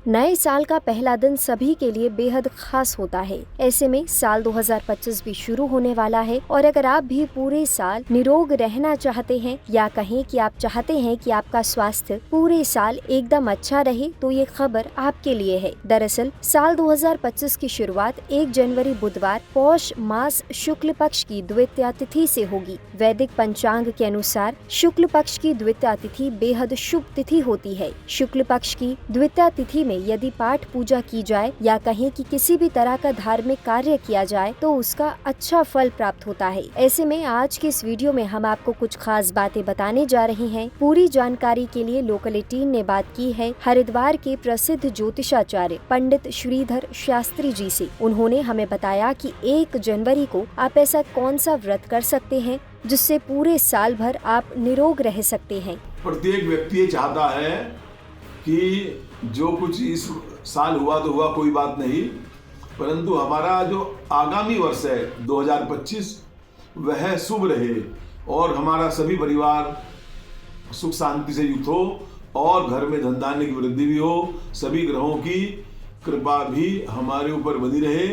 नए साल का पहला दिन सभी के लिए बेहद खास होता है। ऐसे में साल 2025 भी शुरू होने वाला है और अगर आप भी पूरे साल निरोग रहना चाहते हैं या कहें कि आप चाहते हैं कि आपका स्वास्थ्य पूरे साल एकदम अच्छा रहे, तो ये खबर आपके लिए है। दरअसल साल 2025 की शुरुआत 1 जनवरी बुधवार पौष मास शुक्ल पक्ष की द्वितीया तिथि से होगी। वैदिक पंचांग के अनुसार शुक्ल पक्ष की द्वितीया तिथि बेहद शुभ तिथि होती है। शुक्ल पक्ष की द्वितीया तिथि में यदि पाठ पूजा की जाए या कहें कि किसी भी तरह का धार्मिक कार्य किया जाए तो उसका अच्छा फल प्राप्त होता है। ऐसे में आज के इस वीडियो में हम आपको कुछ खास बातें बताने जा रहे हैं। पूरी जानकारी के लिए लोकल 18 ने बात की है हरिद्वार के प्रसिद्ध ज्योतिषाचार्य पंडित श्रीधर शास्त्री जी से। उन्होंने हमें बताया कि 1 जनवरी को आप ऐसा कौन सा व्रत कर सकते हैं जिससे पूरे साल भर आप निरोग रह सकते हैं। प्रत्येक व्यक्ति चाहता है कि जो कुछ इस साल हुआ तो हुआ, कोई बात नहीं, परंतु हमारा जो आगामी वर्ष है 2025 वह शुभ रहे और हमारा सभी परिवार सुख शांति से युक्त हो और घर में धन धान्य की वृद्धि भी हो, सभी ग्रहों की कृपा भी हमारे ऊपर बनी रहे।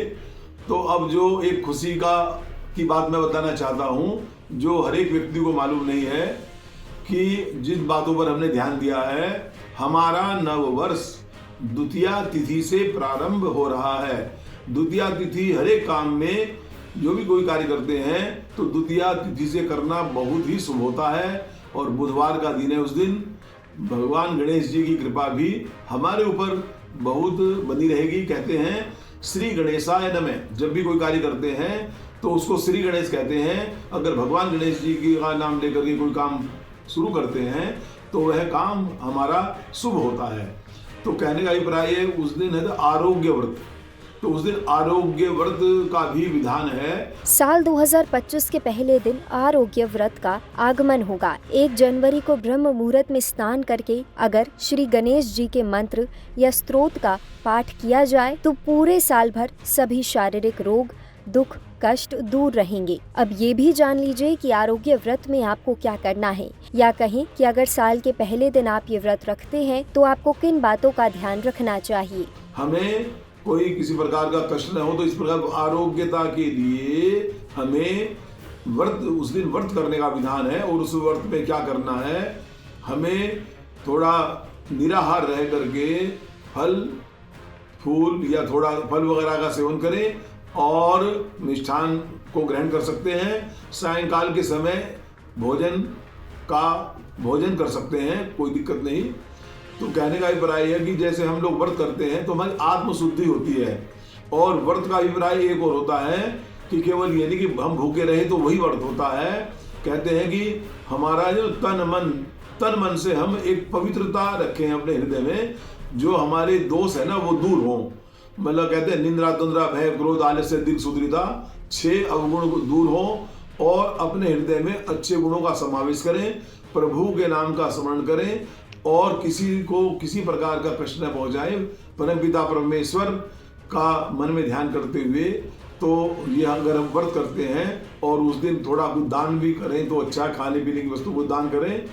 तो अब जो एक खुशी की बात मैं बताना चाहता हूँ, जो हर एक व्यक्ति को मालूम नहीं है कि जिन बातों पर हमने ध्यान दिया है, हमारा नव वर्ष द्वितीया तिथि से प्रारंभ हो रहा है। द्वितीया तिथि हर एक काम में जो भी कोई कार्य करते हैं तो द्वितीया तिथि से करना बहुत ही शुभ होता है और बुधवार का दिन है। उस दिन भगवान गणेश जी की कृपा भी हमारे ऊपर बहुत बनी रहेगी। कहते हैं श्री गणेशाय नमः। जब भी कोई कार्य करते हैं तो उसको श्री गणेश कहते हैं। अगर भगवान गणेश जी का नाम लेकर के कोई काम शुरू करते हैं तो वह काम हमारा शुभ होता है। तो कहने का अभिप्राय है उस दिन है आरोग्य व्रत, तो उस दिन आरोग्य व्रत का भी विधान है। साल 2025 के पहले दिन आरोग्य व्रत का आगमन होगा। 1 जनवरी को ब्रह्म मुहूर्त में स्नान करके अगर श्री गणेश जी के मंत्र या स्तोत्र का पाठ किया जाए तो पूरे साल भर सभी शारीरिक रोग, दुख, कष्ट दूर रहेंगे। अब ये भी जान लीजिए कि आरोग्य व्रत में आपको क्या करना है, या कहें कि अगर साल के पहले दिन आप ये व्रत रखते हैं तो आपको किन बातों का ध्यान रखना चाहिए। हमें कोई किसी प्रकार का कष्ट न हो, तो इस प्रकार आरोग्यता के लिए हमें उस दिन व्रत करने का विधान है। और उस व्रत में क्या करना है, हमें थोड़ा निराहार रह करके फल फूल या थोड़ा फल वगैरह का सेवन करें और मिष्ठान को ग्रहण कर सकते हैं। सायंकाल के समय भोजन कर सकते हैं, कोई दिक्कत नहीं। तो कहने का अभिप्राय है कि जैसे हम लोग व्रत करते हैं तो हमारी आत्मशुद्धि होती है। और व्रत का अभिप्राय एक और होता है कि केवल ये नहीं कि हम भूखे रहे तो वही व्रत होता है। कहते हैं कि हमारा जो तन मन से हम एक पवित्रता रखें अपने हृदय में, जो हमारे दोष है ना वो दूर हो। मतलब कहते हैं निंद्रा तंद्रा भय क्रोध आलस्य दिक सुदृढ़ता 6 अवगुण दूर हो और अपने हृदय में अच्छे गुणों का समावेश करें, प्रभु के नाम का स्मरण करें और किसी को किसी प्रकार का कष्ट न पहुंचाए। परमपिता परमेश्वर का मन में ध्यान करते हुए तो ये अगर हम व्रत करते हैं और उस दिन थोड़ा कुछ दान भी करें तो अच्छा, खाने पीने की वस्तु को दान करें।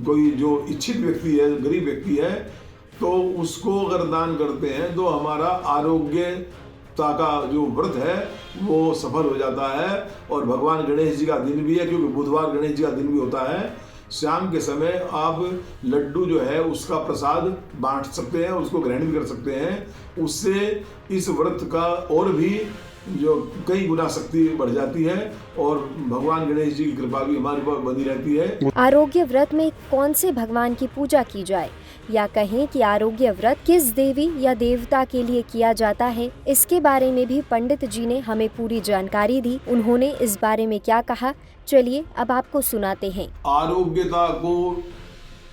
कोई जो इच्छित व्यक्ति है, गरीब व्यक्ति है, तो उसको अगर दान करते हैं तो हमारा आरोग्यता का जो व्रत है वो सफल हो जाता है। और भगवान गणेश जी का दिन भी है, क्योंकि बुधवार गणेश जी का दिन भी होता है। शाम के समय आप लड्डू जो है उसका प्रसाद बांट सकते हैं, उसको ग्रहण भी कर सकते हैं। उससे इस व्रत का और भी जो कई गुना शक्ति बढ़ जाती है और भगवान गणेश जी की कृपा भी हमारे ऊपर बनी रहती है। आरोग्य व्रत में कौन से भगवान की पूजा की जाए, या कहें कि आरोग्य व्रत किस देवी या देवता के लिए किया जाता है, इसके बारे में भी पंडित जी ने हमें पूरी जानकारी दी। उन्होंने इस बारे में क्या कहा, चलिए अब आपको सुनाते हैं। आरोग्यता को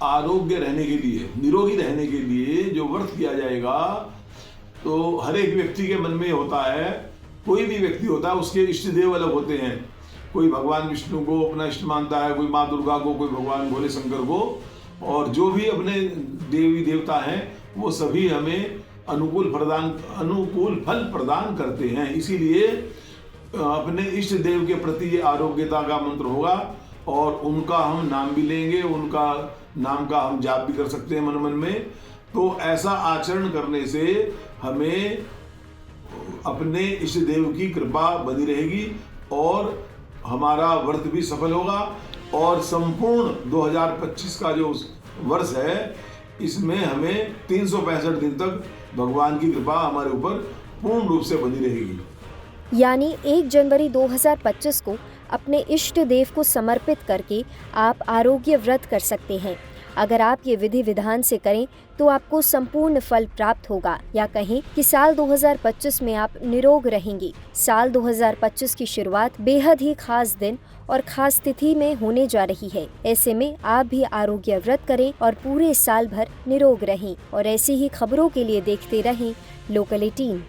आरोग्य रहने के लिए, निरोगी रहने के लिए जो व्रत किया जाएगा तो हर एक व्यक्ति के मन में होता है। कोई भी व्यक्ति होता है उसके इष्ट देव अलग होते हैं। कोई भगवान विष्णु को अपना इष्ट मानता है, कोई माँ दुर्गा को, कोई भगवान भोले शंकर को, और जो भी अपने देवी देवता हैं वो सभी हमें अनुकूल फल प्रदान करते हैं। इसीलिए अपने इष्ट देव के प्रति ये आरोग्यता का मंत्र होगा और उनका हम नाम भी लेंगे, उनका नाम का हम जाप भी कर सकते हैं मन मन में। तो ऐसा आचरण करने से हमें अपने इष्ट देव की कृपा बनी रहेगी और हमारा व्रत भी सफल होगा और संपूर्ण 2025 का जो वर्ष है इसमें हमें 365 दिन तक भगवान की कृपा हमारे ऊपर पूर्ण रूप से बनी रहेगी। यानी 1 जनवरी 2025 को अपने इष्ट देव को समर्पित करके आप आरोग्य व्रत कर सकते हैं। अगर आप ये विधि विधान से करें तो आपको संपूर्ण फल प्राप्त होगा, या कहें कि साल 2025 में आप निरोग रहेंगे। साल 2025 की शुरुआत बेहद ही खास दिन और खास तिथि में होने जा रही है। ऐसे में आप भी आरोग्य व्रत करें और पूरे साल भर निरोग रहें। और ऐसी ही खबरों के लिए देखते रहें लोकल 18।